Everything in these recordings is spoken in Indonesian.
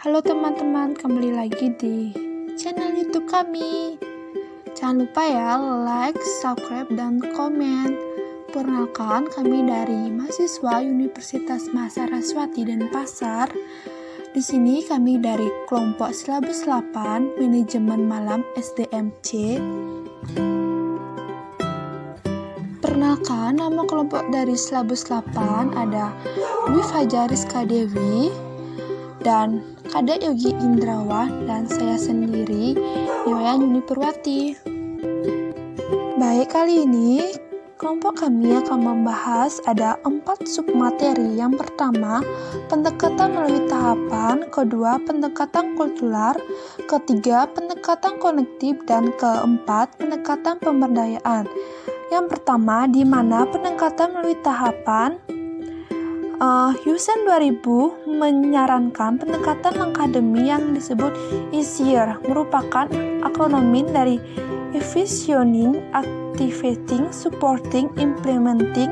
Halo teman-teman, kembali lagi di channel YouTube kami. Jangan lupa ya, like, subscribe, dan komen. Perkenalkan, kami dari mahasiswa Universitas Mahasiswati Denpasar. Di sini kami dari kelompok silabus 8, Manajemen Malam SDMC. Perkenalkan, nama kelompok dari silabus 8 ada Dwi Fajar Rizka Dewi dan Kadek Yogi Indrawan, dan saya sendiri, Yoyan Yuni Purwati. Baik, kali ini kelompok kami akan membahas ada 4 submateri. Yang pertama, pendekatan melalui tahapan, kedua, pendekatan kultural, ketiga, pendekatan konektif, dan keempat, pendekatan pemberdayaan. Yang pertama, di mana pendekatan melalui tahapan, Yusen 2000 menyarankan pendekatan langkah demi yang disebut EASIER, merupakan akronim dari Envisioning, Activating, Supporting, Implementing,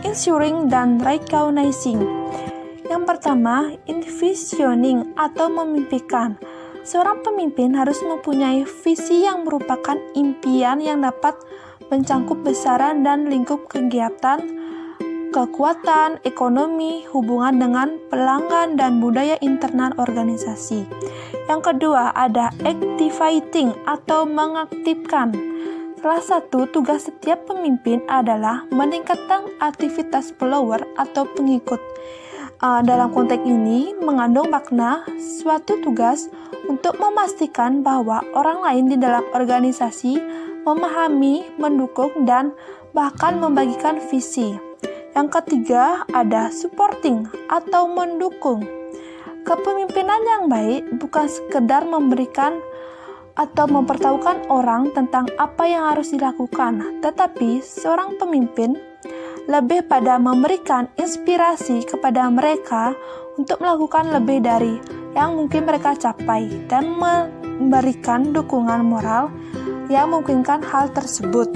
Ensuring, dan Recognizing. Yang pertama, envisioning atau memimpikan. Seorang pemimpin harus mempunyai visi yang merupakan impian yang dapat mencangkup besaran dan lingkup kegiatan, kekuatan, ekonomi, hubungan dengan pelanggan, dan budaya internal organisasi. Yang kedua, ada activating atau mengaktifkan. Salah satu tugas setiap pemimpin adalah meningkatkan aktivitas follower atau pengikut. Dalam konteks ini mengandung makna suatu tugas untuk memastikan bahwa orang lain di dalam organisasi memahami, mendukung, dan bahkan membagikan visi. Yang ketiga, ada supporting atau mendukung. Kepemimpinan yang baik bukan sekedar memberikan atau mempertahukan orang tentang apa yang harus dilakukan, tetapi seorang pemimpin lebih pada memberikan inspirasi kepada mereka untuk melakukan lebih dari yang mungkin mereka capai dan memberikan dukungan moral yang memungkinkan hal tersebut.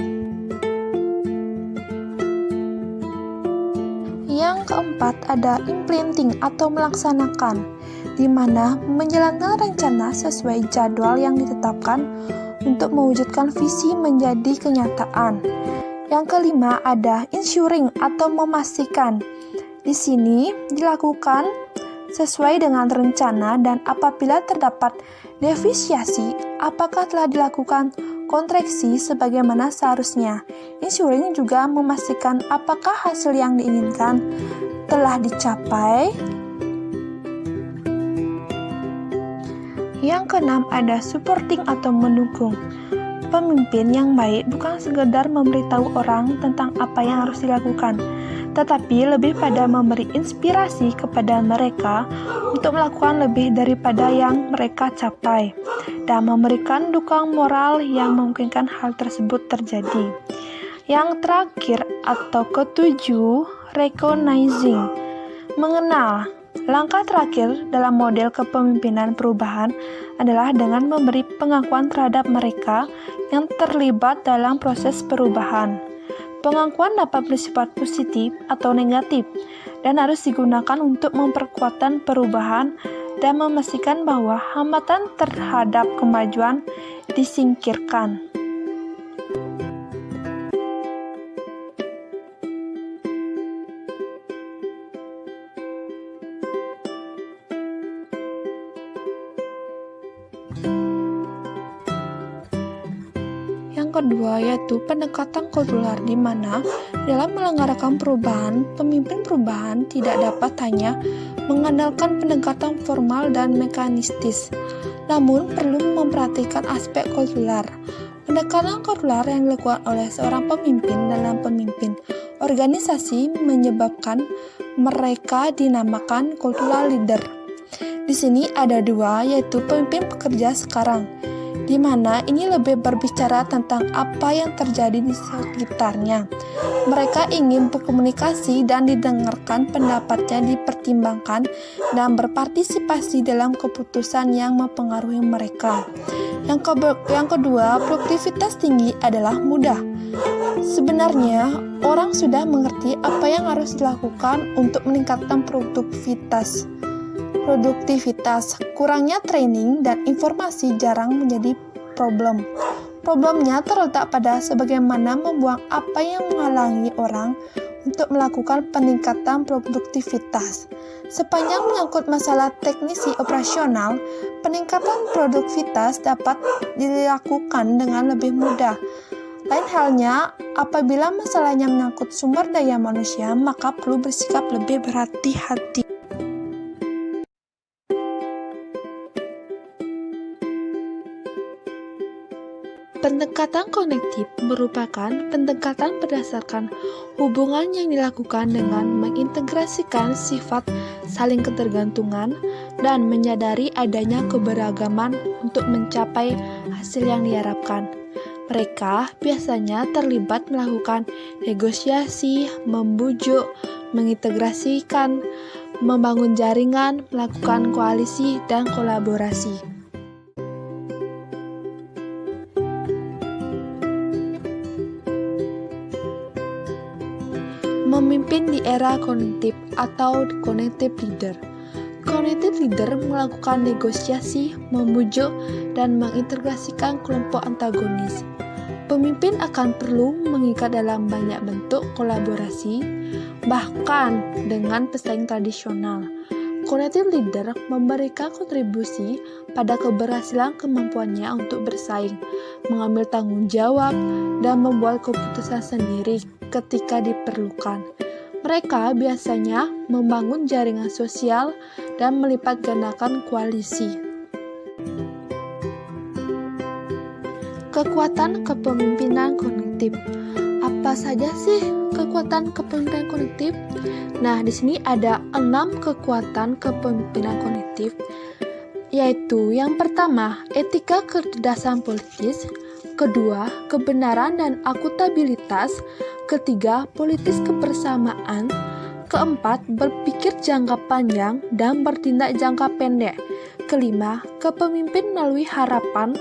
Yang keempat, ada implementing atau melaksanakan, di mana menjalankan rencana sesuai jadwal yang ditetapkan untuk mewujudkan visi menjadi kenyataan. Yang kelima, ada ensuring atau memastikan. Di sini dilakukan sesuai dengan rencana, dan apabila terdapat deviasi, apakah telah dilakukan kontraksi sebagaimana seharusnya. Ensuring juga memastikan apakah hasil yang diinginkan telah dicapai. Yang keenam, ada supporting atau mendukung. Pemimpin yang baik bukan sekedar memberitahu orang tentang apa yang harus dilakukan, tetapi lebih pada memberi inspirasi kepada mereka untuk melakukan lebih daripada yang mereka capai, dan memberikan dukungan moral yang memungkinkan hal tersebut terjadi. Yang terakhir atau ketujuh, recognizing, mengenal. Langkah terakhir dalam model kepemimpinan perubahan adalah dengan memberi pengakuan terhadap mereka yang terlibat dalam proses perubahan. Pengakuan dapat bersifat positif atau negatif dan harus digunakan untuk memperkuat perubahan dan memastikan bahwa hambatan terhadap kemajuan disingkirkan. Yang kedua, yaitu pendekatan kultural, di mana dalam menyelenggarakan perubahan, pemimpin perubahan tidak dapat hanya mengandalkan pendekatan formal dan mekanistis, namun perlu memperhatikan aspek kultural. Pendekatan kultural yang dilakukan oleh seorang pemimpin dalam pemimpin organisasi menyebabkan mereka dinamakan cultural leader. Di sini ada dua, yaitu pemimpin pekerja sekarang, di mana ini lebih berbicara tentang apa yang terjadi di sekitarnya. Mereka ingin berkomunikasi dan didengarkan, pendapatnya dipertimbangkan, dan berpartisipasi dalam keputusan yang mempengaruhi mereka. Yang kedua, produktivitas tinggi adalah mudah. Sebenarnya, orang sudah mengerti apa yang harus dilakukan untuk meningkatkan produktivitas. produktivitas. Kurangnya training dan informasi jarang menjadi problem. Problemnya terletak pada sebagaimana membuang apa yang menghalangi orang untuk melakukan peningkatan produktivitas. Sepanjang menyangkut masalah teknisi operasional, peningkatan produktivitas dapat dilakukan dengan lebih mudah. Lain halnya, apabila masalahnya menyangkut sumber daya manusia, maka perlu bersikap lebih berhati-hati. Pendekatan kognitif merupakan pendekatan berdasarkan hubungan yang dilakukan dengan mengintegrasikan sifat saling ketergantungan dan menyadari adanya keberagaman untuk mencapai hasil yang diharapkan. Mereka biasanya terlibat melakukan negosiasi, membujuk, mengintegrasikan, membangun jaringan, melakukan koalisi, dan kolaborasi. Memimpin di era kognitif atau cognitive leader. Cognitive leader melakukan negosiasi, membujuk, dan mengintegrasikan kelompok antagonis. Pemimpin akan perlu mengikat dalam banyak bentuk kolaborasi, bahkan dengan pesaing tradisional. Cognitive leader memberikan kontribusi pada keberhasilan kemampuannya untuk bersaing, mengambil tanggung jawab, dan membuat keputusan sendiri ketika diperlukan. Mereka biasanya membangun jaringan sosial dan melipat gandakan koalisi. Kekuatan kepemimpinan kognitif. Apa saja sih kekuatan kepemimpinan kognitif? Nah, di sini ada 6 kekuatan kepemimpinan kognitif, yaitu yang pertama, etika kecerdasan politis, kedua, kebenaran dan akuntabilitas, ketiga, politis kebersamaan, keempat, berpikir jangka panjang dan bertindak jangka pendek, kelima, kepemimpin melalui harapan,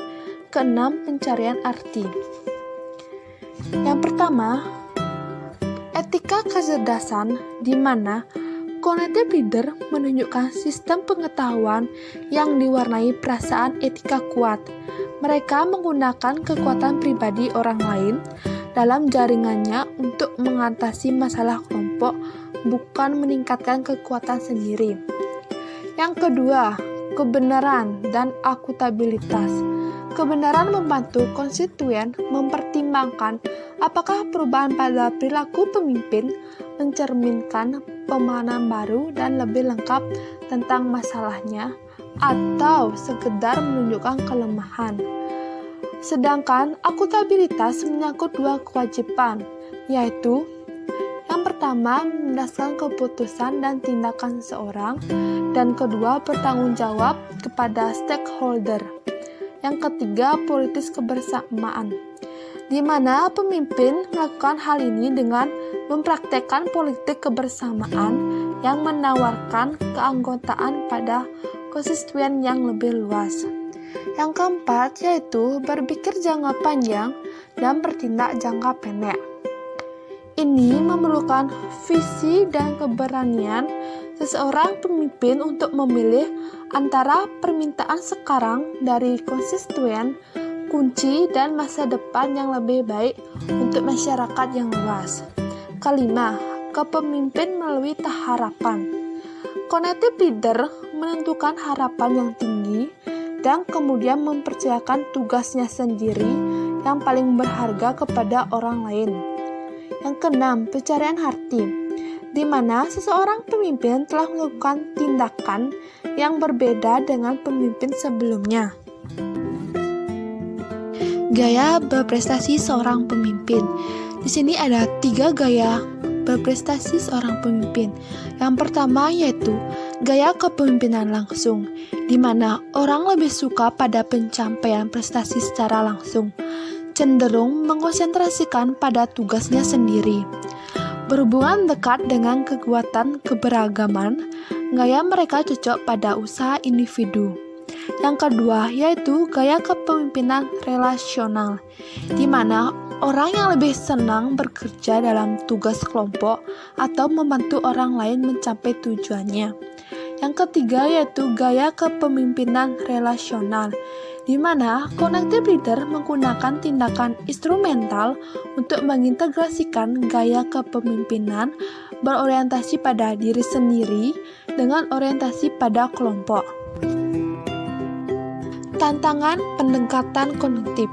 keenam, pencarian arti. Yang pertama, etika kecerdasan, di mana cognitive leader menunjukkan sistem pengetahuan yang diwarnai perasaan etika kuat. Mereka menggunakan kekuatan pribadi orang lain dalam jaringannya untuk mengatasi masalah kelompok, bukan meningkatkan kekuatan sendiri. Yang kedua, kebenaran dan akuntabilitas. Kebenaran membantu konstituen mempertimbangkan apakah perubahan pada perilaku pemimpin mencerminkan pemahaman baru dan lebih lengkap tentang masalahnya, atau sekedar menunjukkan kelemahan. Sedangkan akuntabilitas menyangkut dua kewajiban, yaitu yang pertama, mendasarkan keputusan dan tindakan seseorang, dan kedua, bertanggung jawab kepada stakeholder. Yang ketiga, politis kebersamaan, di mana pemimpin melakukan hal ini dengan mempraktekkan politik kebersamaan yang menawarkan keanggotaan pada konstituen yang lebih luas. Yang keempat, yaitu berpikir jangka panjang dan bertindak jangka pendek. Ini memerlukan visi dan keberanian seseorang pemimpin untuk memilih antara permintaan sekarang dari konstituen, kunci, dan masa depan yang lebih baik untuk masyarakat yang luas. Kelima, kepemimpin melalui harapan. Cognitive leader menentukan harapan yang tinggi dan kemudian mempercayakan tugasnya sendiri yang paling berharga kepada orang lain. Yang keenam, pencarian arti, di mana seseorang pemimpin telah melakukan tindakan yang berbeda dengan pemimpin sebelumnya. Gaya berprestasi seorang pemimpin. Di sini ada 3 gaya berprestasi seorang pemimpin. Yang pertama yaitu gaya kepemimpinan langsung, di mana orang lebih suka pada pencapaian prestasi secara langsung, cenderung mengonsentrasikan pada tugasnya sendiri. Berhubungan dekat dengan kekuatan keberagaman, gaya mereka cocok pada usaha individu. Yang kedua yaitu gaya kepemimpinan relasional, di mana orang yang lebih senang bekerja dalam tugas kelompok atau membantu orang lain mencapai tujuannya. Yang ketiga yaitu gaya kepemimpinan relasional, di mana connective leader menggunakan tindakan instrumental untuk mengintegrasikan gaya kepemimpinan berorientasi pada diri sendiri dengan orientasi pada kelompok. Tantangan pendekatan kognitif.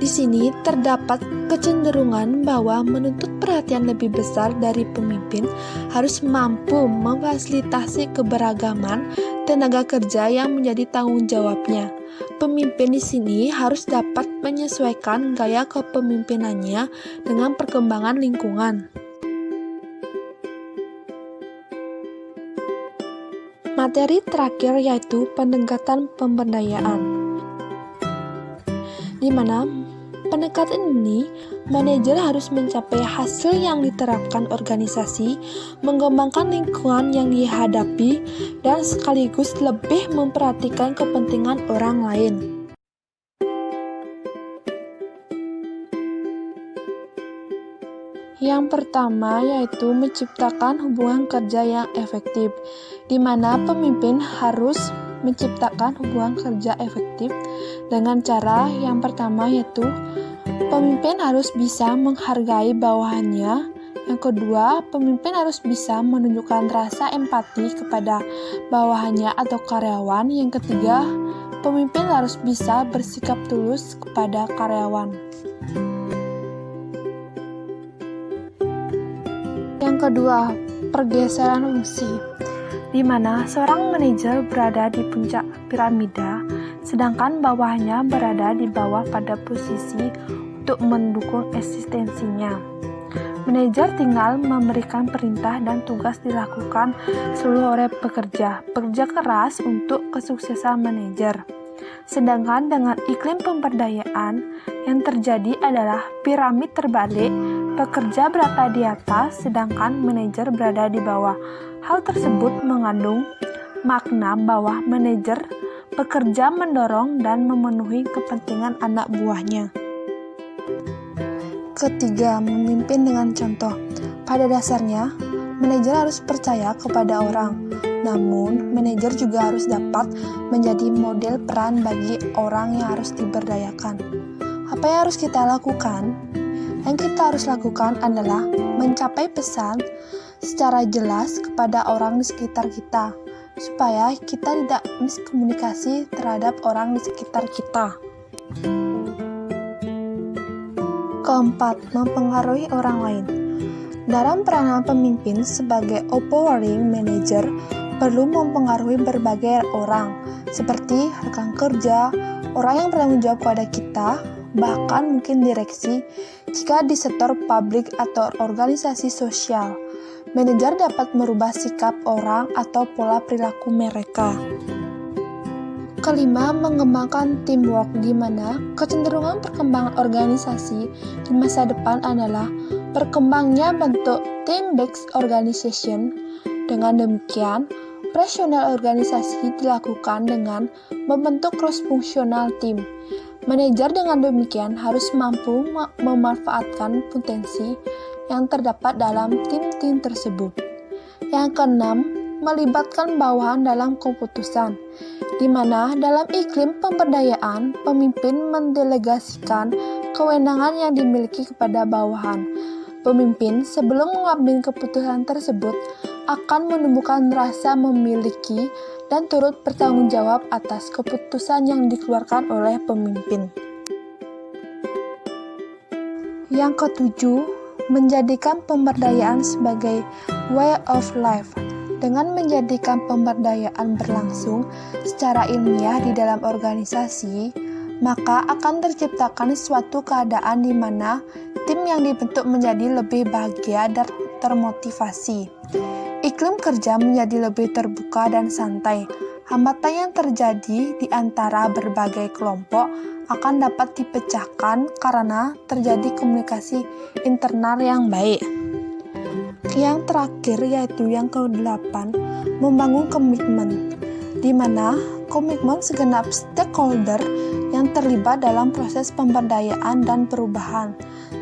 Di sini terdapat kecenderungan bahwa menuntut perhatian lebih besar dari pemimpin harus mampu memfasilitasi keberagaman tenaga kerja yang menjadi tanggung jawabnya. Pemimpin di sini harus dapat menyesuaikan gaya kepemimpinannya dengan perkembangan lingkungan. Materi terakhir yaitu pendekatan pemberdayaan, di mana pendekatan ini manajer harus mencapai hasil yang diterapkan organisasi, mengembangkan lingkungan yang dihadapi, dan sekaligus lebih memperhatikan kepentingan orang lain. Yang pertama yaitu menciptakan hubungan kerja yang efektif, di mana pemimpin harus menciptakan hubungan kerja efektif dengan cara yang pertama yaitu pemimpin harus bisa menghargai bawahannya. Yang kedua, pemimpin harus bisa menunjukkan rasa empati kepada bawahannya atau karyawan. Yang ketiga, pemimpin harus bisa bersikap tulus kepada karyawan. Yang kedua, pergeseran fungsi, di mana seorang manajer berada di puncak piramida, sedangkan bawahnya berada di bawah pada posisi untuk mendukung eksistensinya. Manajer tinggal memberikan perintah dan tugas dilakukan seluruh oleh pekerja keras untuk kesuksesan manajer. Sedangkan dengan iklim pemberdayaan yang terjadi adalah piramid terbalik, pekerja berada di atas sedangkan manajer berada di bawah. Hal tersebut mengandung makna bahwa manajer bekerja mendorong dan memenuhi kepentingan anak buahnya. Ketiga, memimpin dengan contoh. Pada dasarnya, manajer harus percaya kepada orang. Namun, manajer juga harus dapat menjadi model peran bagi orang yang harus diberdayakan. Apa yang harus kita lakukan? Yang kita harus lakukan adalah mencapai pesan secara jelas kepada orang di sekitar kita, supaya kita tidak miskomunikasi terhadap orang di sekitar kita. Keempat, mempengaruhi orang lain. Dalam peranan pemimpin sebagai empowering manager perlu mempengaruhi berbagai orang, seperti rekan kerja, orang yang bertanggung jawab kepada kita, bahkan mungkin direksi jika di sektor publik atau organisasi sosial. Manajer dapat merubah sikap orang atau pola perilaku mereka. Kelima, mengembangkan teamwork, di mana kecenderungan perkembangan organisasi di masa depan adalah berkembangnya bentuk team-based organization. Dengan demikian, operasional organisasi dilakukan dengan membentuk cross-functional team. Manajer dengan demikian harus mampu memanfaatkan potensi yang terdapat dalam tim-tim tersebut. Yang keenam, melibatkan bawahan dalam keputusan, di mana dalam iklim pemberdayaan, pemimpin mendelegasikan kewenangan yang dimiliki kepada bawahan. Pemimpin sebelum mengambil keputusan tersebut akan menumbuhkan rasa memiliki dan turut bertanggung jawab atas keputusan yang dikeluarkan oleh pemimpin. Yang ketujuh, menjadikan pemberdayaan sebagai way of life. Dengan menjadikan pemberdayaan berlangsung secara ilmiah di dalam organisasi, maka akan terciptakan suatu keadaan di mana tim yang dibentuk menjadi lebih bahagia dan termotivasi. Iklim kerja menjadi lebih terbuka dan santai. Hambatan yang terjadi di antara berbagai kelompok akan dapat dipecahkan karena terjadi komunikasi internal yang baik. Yang terakhir yaitu yang ke-8, membangun komitmen, di mana komitmen segenap stakeholder yang terlibat dalam proses pemberdayaan dan perubahan.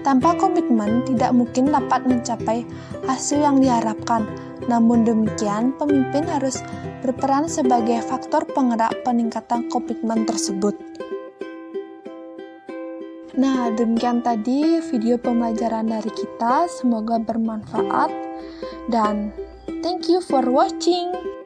Tanpa komitmen, tidak mungkin dapat mencapai hasil yang diharapkan. Namun demikian, pemimpin harus berperan sebagai faktor penggerak peningkatan komitmen tersebut. Nah, demikian tadi video pembelajaran dari kita. Semoga bermanfaat dan thank you for watching.